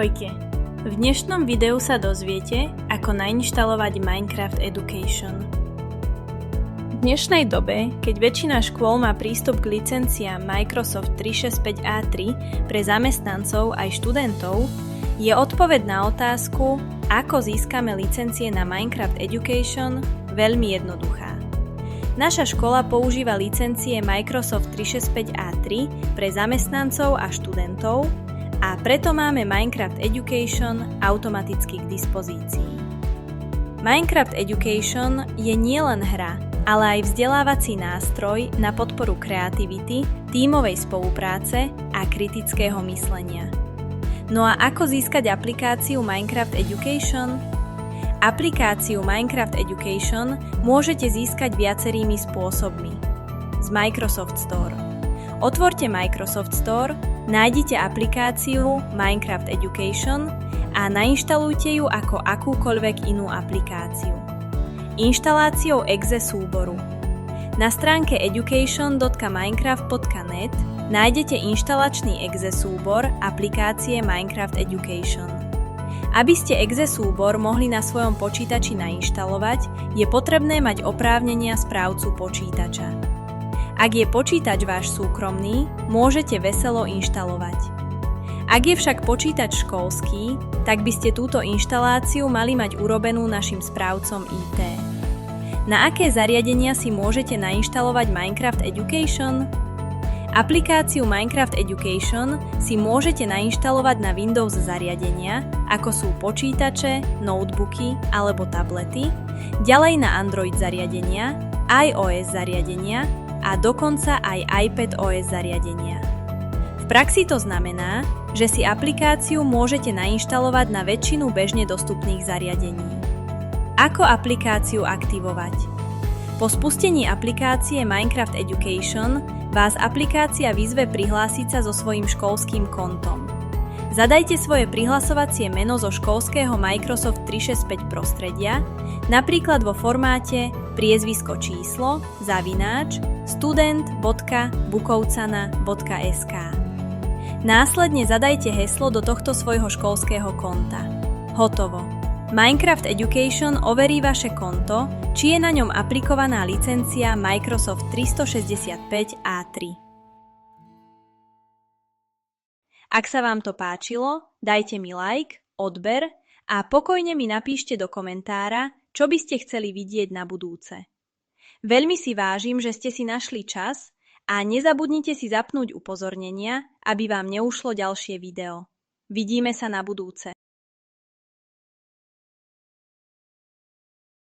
Ahojte! V dnešnom videu sa dozviete, ako nainštalovať Minecraft Education. V dnešnej dobe, keď väčšina škôl má prístup k licenciám Microsoft 365 A3 pre zamestnancov aj študentov, je odpoveď na otázku, ako získame licencie na Minecraft Education, veľmi jednoduchá. Naša škola používa licencie Microsoft 365 A3 pre zamestnancov a študentov, a preto máme Minecraft Education automaticky k dispozícii. Minecraft Education je nielen hra, ale aj vzdelávací nástroj na podporu kreativity, tímovej spolupráce a kritického myslenia. No a ako získať aplikáciu Minecraft Education? Aplikáciu Minecraft Education môžete získať viacerými spôsobmi. Z Microsoft Store. Otvorte Microsoft Store, nájdite aplikáciu Minecraft Education a nainštalujte ju ako akúkoľvek inú aplikáciu. Inštaláciou exe súboru. Na stránke education.minecraft.net nájdete inštalačný exe súbor aplikácie Minecraft Education. Aby ste exe súbor mohli na svojom počítači nainštalovať, je potrebné mať oprávnenia správcu počítača. Ak je počítač váš súkromný, môžete veselo inštalovať. Ak je však počítač školský, tak by ste túto inštaláciu mali mať urobenú našim správcom IT. Na aké zariadenia si môžete nainštalovať Minecraft Education? Aplikáciu Minecraft Education si môžete nainštalovať na Windows zariadenia, ako sú počítače, notebooky alebo tablety, ďalej na Android zariadenia, iOS zariadenia, a dokonca aj iPadOS zariadenia. V praxi to znamená, že si aplikáciu môžete nainštalovať na väčšinu bežne dostupných zariadení. Ako aplikáciu aktivovať? Po spustení aplikácie Minecraft Education vás aplikácia vyzve prihlásiť sa so svojím školským kontom. Zadajte svoje prihlasovacie meno zo školského Microsoft 365 prostredia, napríklad vo formáte priezvisko číslo @student.bukovcana.sk. Následne zadajte heslo do tohto svojho školského konta. Hotovo. Minecraft Education overí vaše konto, či je na ňom aplikovaná licencia Microsoft 365 A3. Ak sa vám to páčilo, dajte mi like, odber a pokojne mi napíšte do komentára, čo by ste chceli vidieť na budúce. Veľmi si vážim, že ste si našli čas a nezabudnite si zapnúť upozornenia, aby vám neušlo ďalšie video. Vidíme sa na budúce.